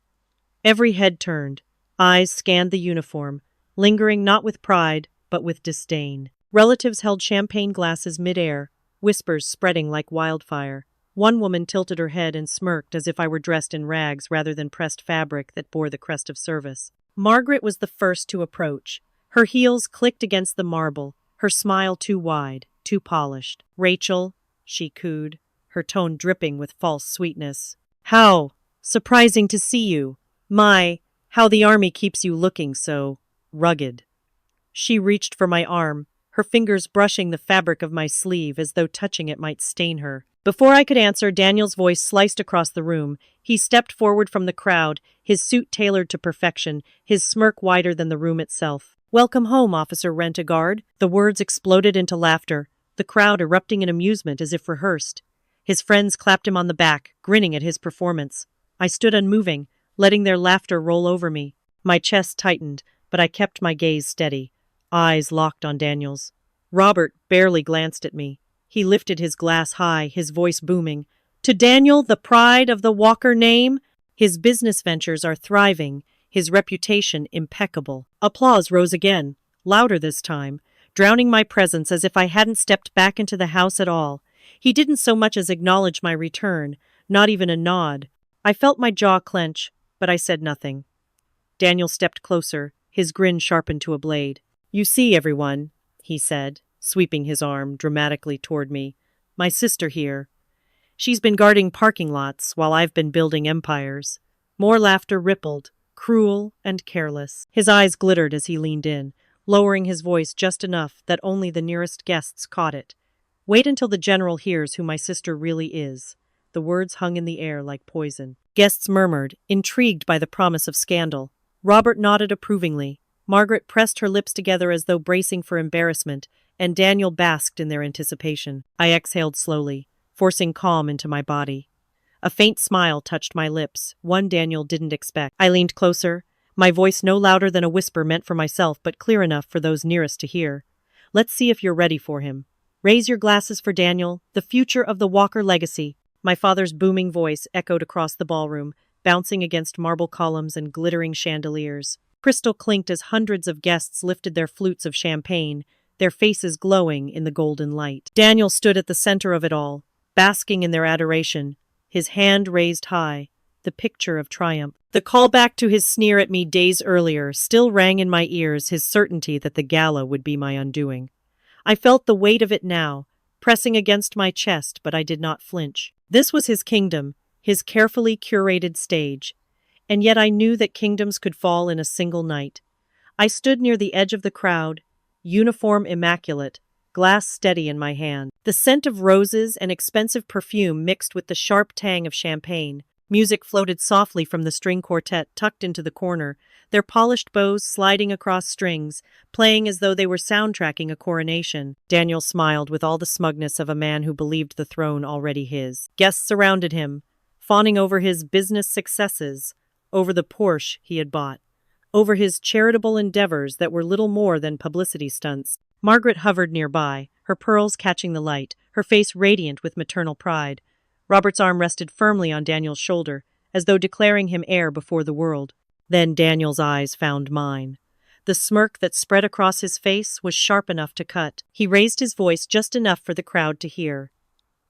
[SPEAKER 1] Every head turned. Eyes scanned the uniform, lingering not with pride, but with disdain. Relatives held champagne glasses midair, whispers spreading like wildfire. One woman tilted her head and smirked as if I were dressed in rags rather than pressed fabric that bore the crest of service. Margaret was the first to approach. Her heels clicked against the marble, her smile too wide, too polished. "Rachel," she cooed, her tone dripping with false sweetness. "How surprising to see you. How the army keeps you looking so rugged." She reached for my arm, her fingers brushing the fabric of my sleeve as though touching it might stain her. Before I could answer, Daniel's voice sliced across the room. He stepped forward from the crowd, his suit tailored to perfection, his smirk wider than the room itself. "Welcome home, Officer Rent-A-Guard." The words exploded into laughter, the crowd erupting in amusement as if rehearsed. His friends clapped him on the back, grinning at his performance. I stood unmoving, letting their laughter roll over me. My chest tightened, but I kept my gaze steady, eyes locked on Daniel's. Robert barely glanced at me. He lifted his glass high, his voice booming. "To Daniel, the pride of the Walker name, his business ventures are thriving, his reputation impeccable." Applause rose again, louder this time, drowning my presence as if I hadn't stepped back into the house at all. He didn't so much as acknowledge my return, not even a nod. I felt my jaw clench, but I said nothing. Daniel stepped closer, his grin sharpened to a blade. "You see, everyone," he said, sweeping his arm dramatically toward me. "My sister here. She's been guarding parking lots while I've been building empires." More laughter rippled, cruel and careless. His eyes glittered as he leaned in, lowering his voice just enough that only the nearest guests caught it. "Wait until the general hears who my sister really is." The words hung in the air like poison. Guests murmured, intrigued by the promise of scandal. Robert nodded approvingly. Margaret pressed her lips together as though bracing for embarrassment, and Daniel basked in their anticipation. I exhaled slowly, forcing calm into my body. A faint smile touched my lips, one Daniel didn't expect. I leaned closer, my voice no louder than a whisper meant for myself but clear enough for those nearest to hear. "Let's see if you're ready for him. Raise your glasses for Daniel, the future of the Walker legacy." My father's booming voice echoed across the ballroom, bouncing against marble columns and glittering chandeliers. Crystal clinked as hundreds of guests lifted their flutes of champagne, their faces glowing in the golden light. Daniel stood at the center of it all, basking in their adoration, his hand raised high, the picture of triumph. The callback to his sneer at me days earlier still rang in my ears, his certainty that the gala would be my undoing. I felt the weight of it now, pressing against my chest, but I did not flinch. This was his kingdom, his carefully curated stage. And yet I knew that kingdoms could fall in a single night. I stood near the edge of the crowd, uniform immaculate, glass steady in my hand. The scent of roses and expensive perfume mixed with the sharp tang of champagne, Music floated softly from the string quartet tucked into the corner, their polished bows sliding across strings, playing as though they were soundtracking a coronation. Daniel smiled with all the smugness of a man who believed the throne already his. Guests surrounded him, fawning over his business successes, over the Porsche he had bought, over his charitable endeavors that were little more than publicity stunts. Margaret hovered nearby, her pearls catching the light, her face radiant with maternal pride. Robert's arm rested firmly on Daniel's shoulder, as though declaring him heir before the world. Then Daniel's eyes found mine. The smirk that spread across his face was sharp enough to cut. He raised his voice just enough for the crowd to hear.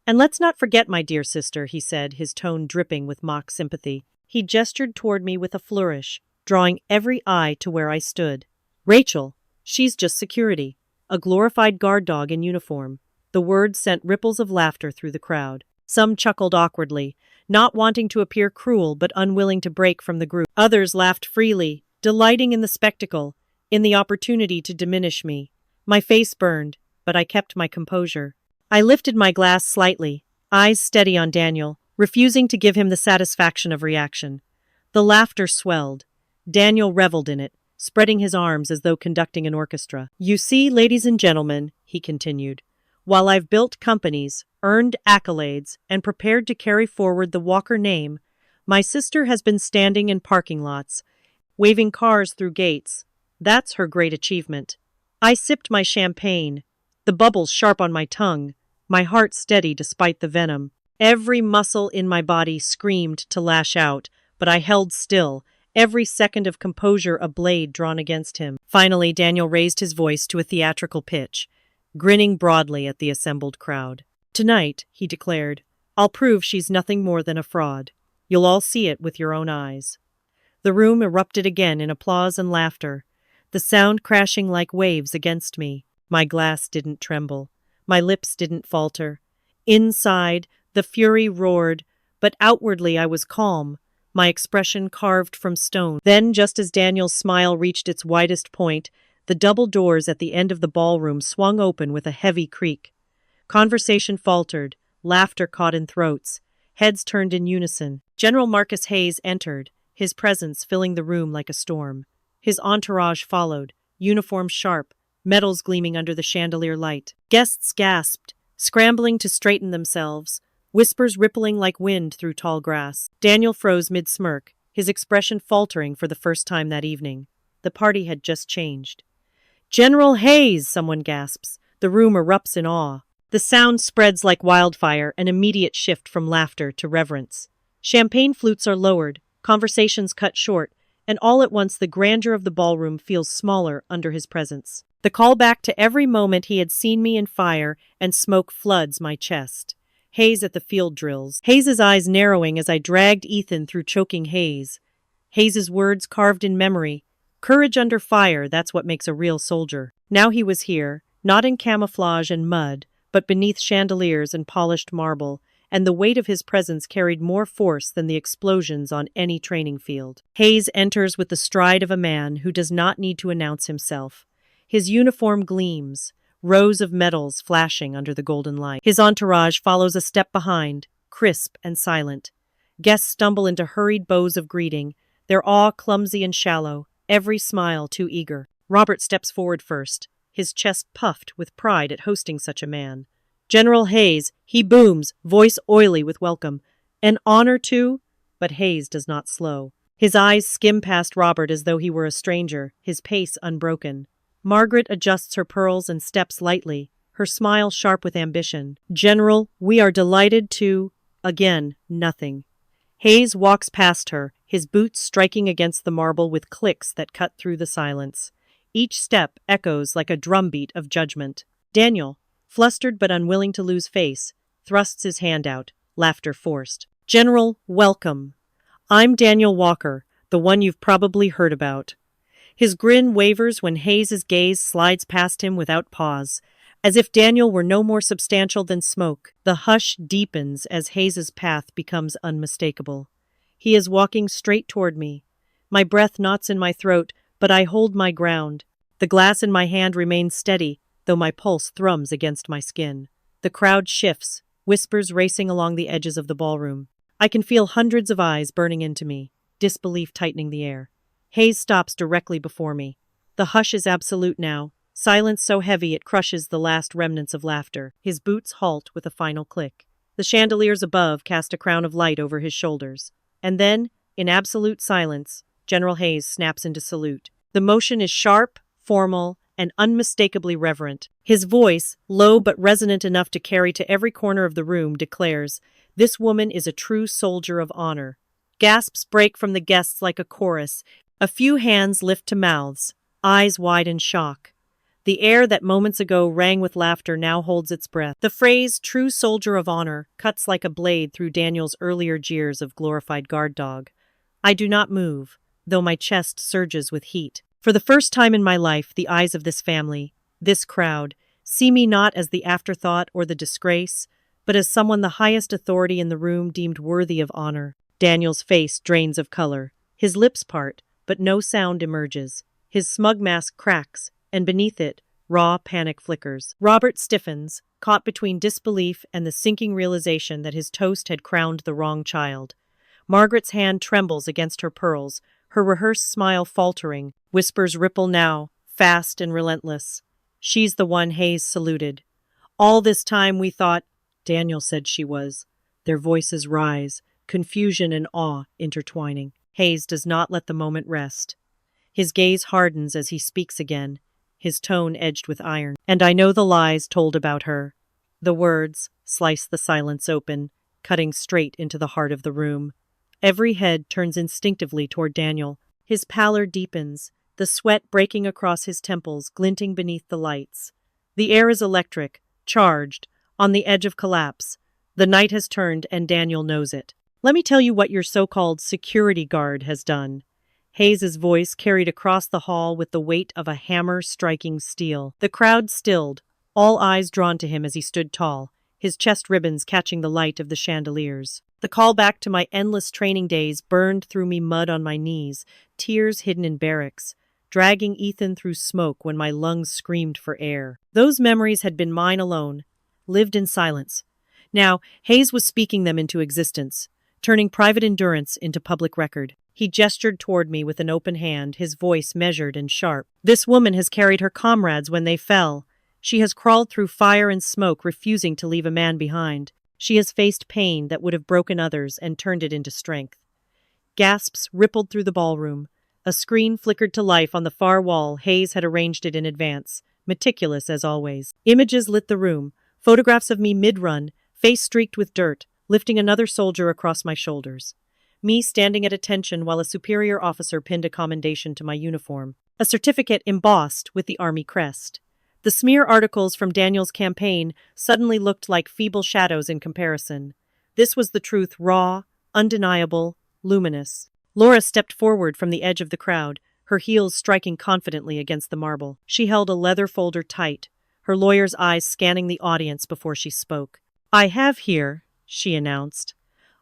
[SPEAKER 1] "And let's not forget, my dear sister," he said, his tone dripping with mock sympathy. He gestured toward me with a flourish, drawing every eye to where I stood. "Rachel, she's just security, a glorified guard dog in uniform." The words sent ripples of laughter through the crowd. Some chuckled awkwardly, not wanting to appear cruel but unwilling to break from the group. Others laughed freely, delighting in the spectacle, in the opportunity to diminish me. My face burned, but I kept my composure. I lifted my glass slightly, eyes steady on Daniel, refusing to give him the satisfaction of reaction. The laughter swelled. Daniel reveled in it, spreading his arms as though conducting an orchestra. "You see, ladies and gentlemen," he continued, "while I've built companies, earned accolades, and prepared to carry forward the Walker name, my sister has been standing in parking lots, waving cars through gates. That's her great achievement." I sipped my champagne, the bubbles sharp on my tongue, my heart steady despite the venom. Every muscle in my body screamed to lash out, but I held still, every second of composure a blade drawn against him. Finally, Daniel raised his voice to a theatrical pitch, grinning broadly at the assembled crowd. "Tonight," he declared, "I'll prove she's nothing more than a fraud. You'll all see it with your own eyes." The room erupted again in applause and laughter, the sound crashing like waves against me. My glass didn't tremble. My lips didn't falter. Inside, the fury roared, but outwardly I was calm, my expression carved from stone. Then, just as Daniel's smile reached its widest point, the double doors at the end of the ballroom swung open with a heavy creak. Conversation faltered, laughter caught in throats, heads turned in unison. General Marcus Hayes entered, his presence filling the room like a storm. His entourage followed, uniforms sharp, medals gleaming under the chandelier light. Guests gasped, scrambling to straighten themselves, whispers rippling like wind through tall grass. Daniel froze mid-smirk, his expression faltering for the first time that evening. The party had just changed. "General Hayes!" someone gasps. The room erupts in awe. The sound spreads like wildfire, an immediate shift from laughter to reverence. Champagne flutes are lowered, conversations cut short, and all at once the grandeur of the ballroom feels smaller under his presence. The call back to every moment he had seen me in fire and smoke floods my chest. Hayes at the field drills. Hayes's eyes narrowing as I dragged Ethan through choking haze. Hayes's words carved in memory. "Courage under fire, that's what makes a real soldier." Now he was here, not in camouflage and mud, but beneath chandeliers and polished marble, and the weight of his presence carried more force than the explosions on any training field. Hayes enters with the stride of a man who does not need to announce himself. His uniform gleams, rows of medals flashing under the golden light. His entourage follows a step behind, crisp and silent. Guests stumble into hurried bows of greeting, their awe clumsy and shallow, every smile too eager. Robert steps forward first, his chest puffed with pride at hosting such a man. "General Hayes," he booms, voice oily with welcome. "An honor too?" But Hayes does not slow. His eyes skim past Robert as though he were a stranger, his pace unbroken. Margaret adjusts her pearls and steps lightly, her smile sharp with ambition. "General, we are delighted to—" Again, nothing. Hayes walks past her, his boots striking against the marble with clicks that cut through the silence. Each step echoes like a drumbeat of judgment. Daniel, flustered but unwilling to lose face, thrusts his hand out, laughter forced. "General, welcome. I'm Daniel Walker, the one you've probably heard about." His grin wavers when Hayes's gaze slides past him without pause, as if Daniel were no more substantial than smoke. The hush deepens as Hayes's path becomes unmistakable. He is walking straight toward me. My breath knots in my throat, but I hold my ground. The glass in my hand remains steady, though my pulse thrums against my skin. The crowd shifts, whispers racing along the edges of the ballroom. I can feel hundreds of eyes burning into me, disbelief tightening the air. Hayes stops directly before me. The hush is absolute now, silence so heavy it crushes the last remnants of laughter. His boots halt with a final click. The chandeliers above cast a crown of light over his shoulders. And then, in absolute silence, General Hayes snaps into salute. The motion is sharp, formal, and unmistakably reverent. His voice, low but resonant enough to carry to every corner of the room, declares, "This woman is a true soldier of honor." Gasps break from the guests like a chorus. A few hands lift to mouths, eyes wide in shock. The air that moments ago rang with laughter now holds its breath. The phrase, "true soldier of honor," cuts like a blade through Daniel's earlier jeers of glorified guard dog. I do not move, though my chest surges with heat. For the first time in my life, the eyes of this family, this crowd, see me not as the afterthought or the disgrace, but as someone the highest authority in the room deemed worthy of honor. Daniel's face drains of color. His lips part, but no sound emerges. His smug mask cracks, and beneath it, raw panic flickers. Robert stiffens, caught between disbelief and the sinking realization that his toast had crowned the wrong child. Margaret's hand trembles against her pearls, her rehearsed smile faltering, whispers ripple now, fast and relentless. She's the one Hayes saluted. All this time we thought, Daniel said she was. Their voices rise, confusion and awe intertwining. Hayes does not let the moment rest. His gaze hardens as he speaks again, his tone edged with iron. And I know the lies told about her. The words slice the silence open, cutting straight into the heart of the room. Every head turns instinctively toward Daniel. His pallor deepens, the sweat breaking across his temples, glinting beneath the lights. The air is electric, charged, on the edge of collapse. The night has turned, and Daniel knows it. Let me tell you what your so-called security guard has done. Hayes's voice carried across the hall with the weight of a hammer striking steel. The crowd stilled, all eyes drawn to him as he stood tall, his chest ribbons catching the light of the chandeliers. The call back to my endless training days burned through me, mud on my knees, tears hidden in barracks, dragging Ethan through smoke when my lungs screamed for air. Those memories had been mine alone, lived in silence. Now, Hayes was speaking them into existence, turning private endurance into public record. He gestured toward me with an open hand, his voice measured and sharp. This woman has carried her comrades when they fell. She has crawled through fire and smoke, refusing to leave a man behind. She has faced pain that would have broken others and turned it into strength. Gasps rippled through the ballroom. A screen flickered to life on the far wall. Hayes had arranged it in advance, meticulous as always. Images lit the room, photographs of me mid-run, face streaked with dirt, lifting another soldier across my shoulders. Me standing at attention while a superior officer pinned a commendation to my uniform. A certificate embossed with the Army crest. The smear articles from Daniel's campaign suddenly looked like feeble shadows in comparison. This was the truth, raw, undeniable, luminous. Laura stepped forward from the edge of the crowd, her heels striking confidently against the marble. She held a leather folder tight, her lawyer's eyes scanning the audience before she spoke. "I have here," she announced,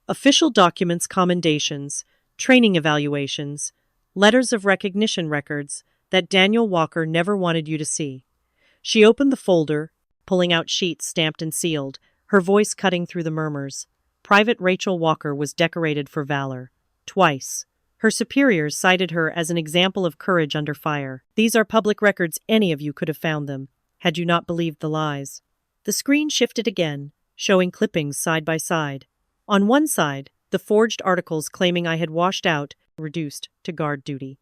[SPEAKER 1] "official documents, commendations, training evaluations, letters of recognition records that Daniel Walker never wanted you to see." She opened the folder, pulling out sheets stamped and sealed, her voice cutting through the murmurs. Private Rachel Walker was decorated for valor. Twice. Her superiors cited her as an example of courage under fire. These are public records. Any of you could have found them, had you not believed the lies. The screen shifted again, showing clippings side by side. On one side, the forged articles claiming I had washed out, reduced to guard duty.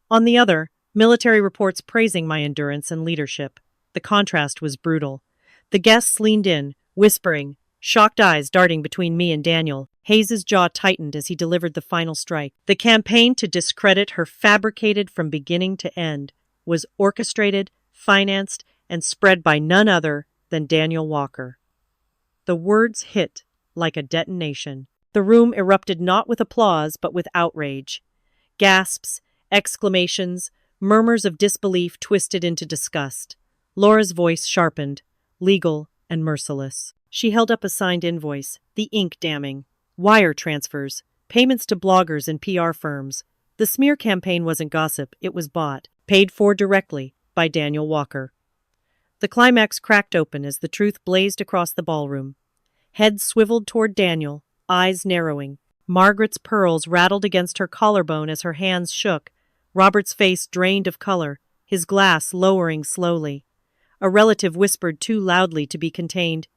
[SPEAKER 1] On the other, military reports praising my endurance and leadership. The contrast was brutal. The guests leaned in, whispering, shocked eyes darting between me and Daniel. Hayes's jaw tightened as he delivered the final strike. The campaign to discredit her, fabricated from beginning to end, was orchestrated, financed, and spread by none other than Daniel Walker. The words hit like a detonation. The room erupted not with applause but with outrage. Gasps, exclamations, murmurs of disbelief twisted into disgust. Laura's voice sharpened, legal and merciless. She held up a signed invoice, the ink damming. Wire transfers, payments to bloggers and PR firms. The smear campaign wasn't gossip, it was bought, paid for directly by Daniel Walker. The climax cracked open as the truth blazed across the ballroom. Heads swiveled toward Daniel, eyes narrowing. Margaret's pearls rattled against her collarbone as her hands shook. Robert's face drained of color, his glass lowering slowly. A relative whispered too loudly to be contained.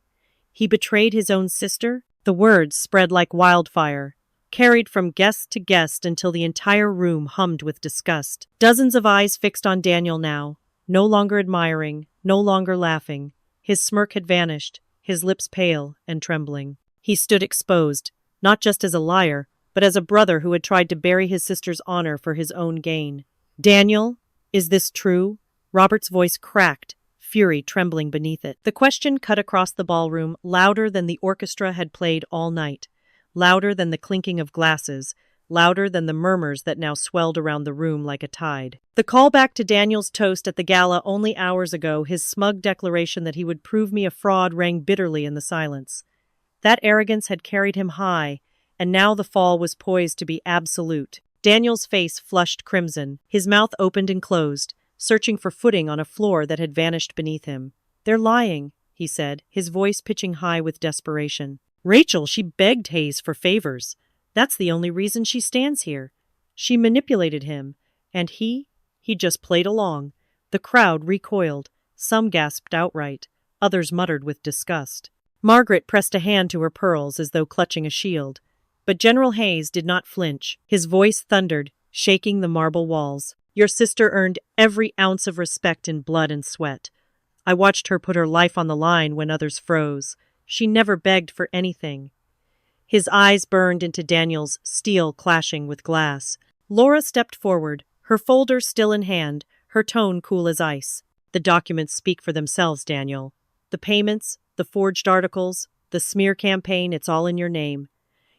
[SPEAKER 1] He betrayed his own sister? The words spread like wildfire, carried from guest to guest until the entire room hummed with disgust. Dozens of eyes fixed on Daniel now, no longer admiring, no longer laughing. His smirk had vanished, his lips pale and trembling. He stood exposed, not just as a liar, but as a brother who had tried to bury his sister's honor for his own gain. Daniel, is this true? Robert's voice cracked, fury trembling beneath it. The question cut across the ballroom, louder than the orchestra had played all night, louder than the clinking of glasses, louder than the murmurs that now swelled around the room like a tide. The callback to Daniel's toast at the gala only hours ago, his smug declaration that he would prove me a fraud, rang bitterly in the silence. That arrogance had carried him high, and now the fall was poised to be absolute. Daniel's face flushed crimson, his mouth opened and closed, searching for footing on a floor that had vanished beneath him. "They're lying," he said, his voice pitching high with desperation. "Rachel, she begged Hayes for favors. That's the only reason she stands here. She manipulated him, and he just played along." The crowd recoiled. Some gasped outright. Others muttered with disgust. Margaret pressed a hand to her pearls as though clutching a shield. But General Hayes did not flinch. His voice thundered, shaking the marble walls. "Your sister earned every ounce of respect in blood and sweat. I watched her put her life on the line when others froze. She never begged for anything." His eyes burned into Daniel's, steel clashing with glass. Laura stepped forward, her folder still in hand, her tone cool as ice. "The documents speak for themselves, Daniel. The payments, the forged articles, the smear campaign, it's all in your name.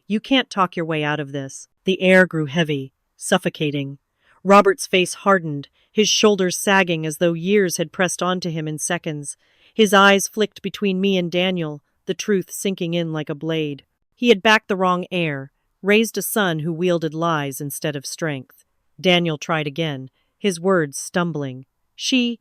[SPEAKER 1] You can't talk your way out of this." The air grew heavy, suffocating. Robert's face hardened, his shoulders sagging as though years had pressed onto him in seconds. His eyes flicked between me and Daniel, the truth sinking in like a blade. He had backed the wrong heir, raised a son who wielded lies instead of strength. Daniel tried again, his words stumbling. She's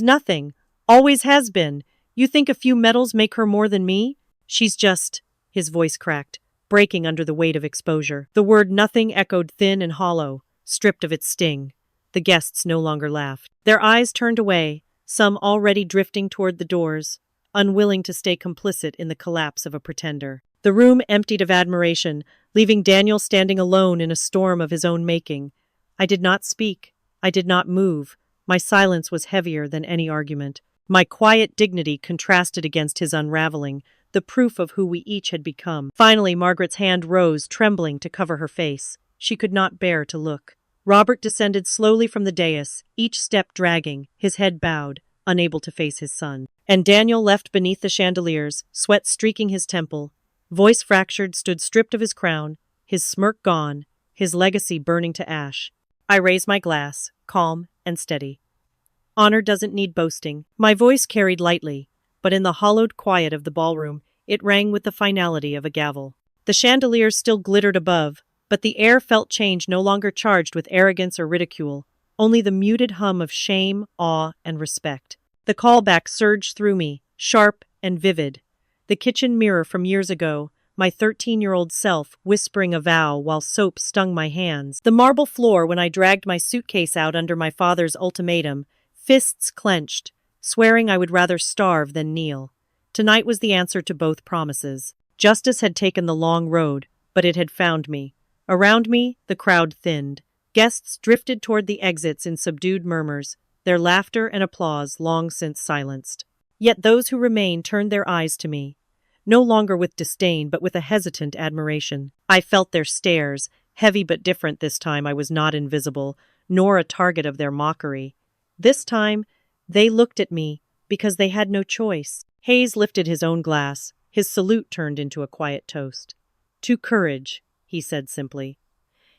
[SPEAKER 1] nothing. Always has been. You think a few medals make her more than me? She's just..." His voice cracked, breaking under the weight of exposure. The word nothing echoed thin and hollow, stripped of its sting. The guests no longer laughed. Their eyes turned away, some already drifting toward the doors, unwilling to stay complicit in the collapse of a pretender. The room emptied of admiration, leaving Daniel standing alone in a storm of his own making. I did not speak. I did not move. My silence was heavier than any argument. My quiet dignity contrasted against his unraveling, the proof of who we each had become. Finally, Margaret's hand rose, trembling, to cover her face. She could not bear to look. Robert descended slowly from the dais, each step dragging, his head bowed, unable to face his son. And Daniel, left beneath the chandeliers, sweat streaking his temple, voice fractured, stood stripped of his crown, his smirk gone, his legacy burning to ash. I raised my glass, calm and steady. Honor doesn't need boasting. My voice carried lightly, but in the hollowed quiet of the ballroom, it rang with the finality of a gavel. The chandeliers still glittered above, but the air felt change, no longer charged with arrogance or ridicule, only the muted hum of shame, awe, and respect. The callback surged through me, sharp and vivid. The kitchen mirror from years ago, my 13-year-old self whispering a vow while soap stung my hands. The marble floor when I dragged my suitcase out under my father's ultimatum, fists clenched, swearing I would rather starve than kneel. Tonight was the answer to both promises. Justice had taken the long road, but it had found me. Around me, the crowd thinned. Guests drifted toward the exits in subdued murmurs, their laughter and applause long since silenced. Yet those who remained turned their eyes to me, no longer with disdain but with a hesitant admiration. I felt their stares, heavy but different this time. I was not invisible, nor a target of their mockery. This time, they looked at me because they had no choice. Hayes lifted his own glass, his salute turned into a quiet toast. "To courage," he said simply.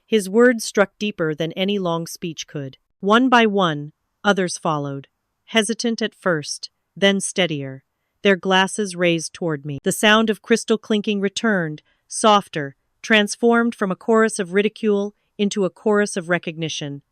[SPEAKER 1] His words struck deeper than any long speech could. One by one, others followed, hesitant at first, then steadier, their glasses raised toward me. The sound of crystal clinking returned, softer, transformed from a chorus of ridicule into a chorus of recognition.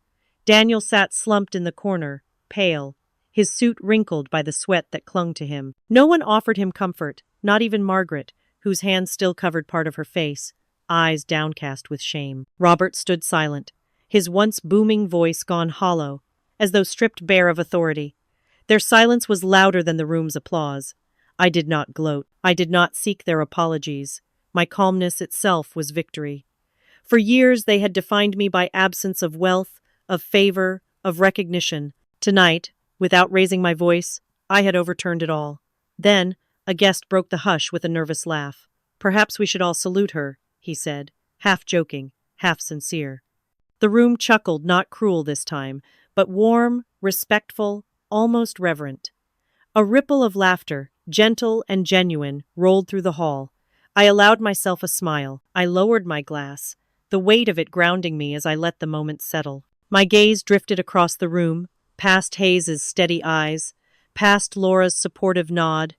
[SPEAKER 1] Daniel sat slumped in the corner, pale, his suit wrinkled by the sweat that clung to him. No one offered him comfort, not even Margaret, whose hand still covered part of her face, eyes downcast with shame. Robert stood silent, his once booming voice gone hollow, as though stripped bare of authority. Their silence was louder than the room's applause. I did not gloat. I did not seek their apologies. My calmness itself was victory. For years they had defined me by absence of wealth, of favor, of recognition. Tonight, without raising my voice, I had overturned it all. Then, a guest broke the hush with a nervous laugh. "Perhaps we should all salute her," he said, half joking, half sincere. The room chuckled, not cruel this time, but warm, respectful, almost reverent. A ripple of laughter, gentle and genuine, rolled through the hall. I allowed myself a smile. I lowered my glass, the weight of it grounding me as I let the moment settle. My gaze drifted across the room, past Hayes's steady eyes, past Laura's supportive nod,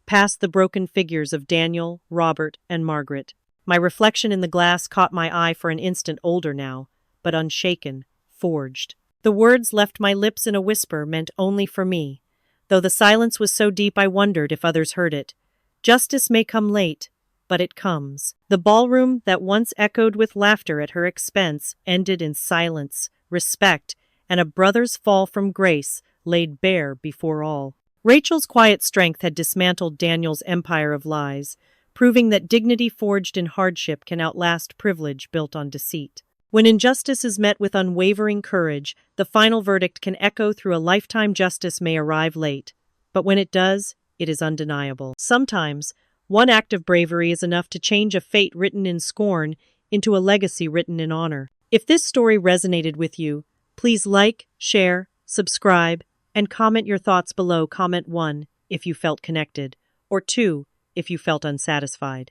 [SPEAKER 1] past the broken figures of Daniel, Robert, and Margaret. My reflection in the glass caught my eye for an instant, older now, but unshaken, forged. The words left my lips in a whisper meant only for me, though the silence was so deep I wondered if others heard it. Justice may come late, but it comes. The ballroom that once echoed with laughter at her expense ended in silence, respect, and a brother's fall from grace laid bare before all. Rachel's quiet strength had dismantled Daniel's empire of lies, proving that dignity forged in hardship can outlast privilege built on deceit. When injustice is met with unwavering courage, the final verdict can echo through a lifetime. Justice may arrive late, but when it does, it is undeniable. Sometimes, one act of bravery is enough to change a fate written in scorn into a legacy written in honor. If this story resonated with you, please like, share, subscribe, and comment your thoughts below. Comment 1 if you felt connected, or 2 if you felt unsatisfied.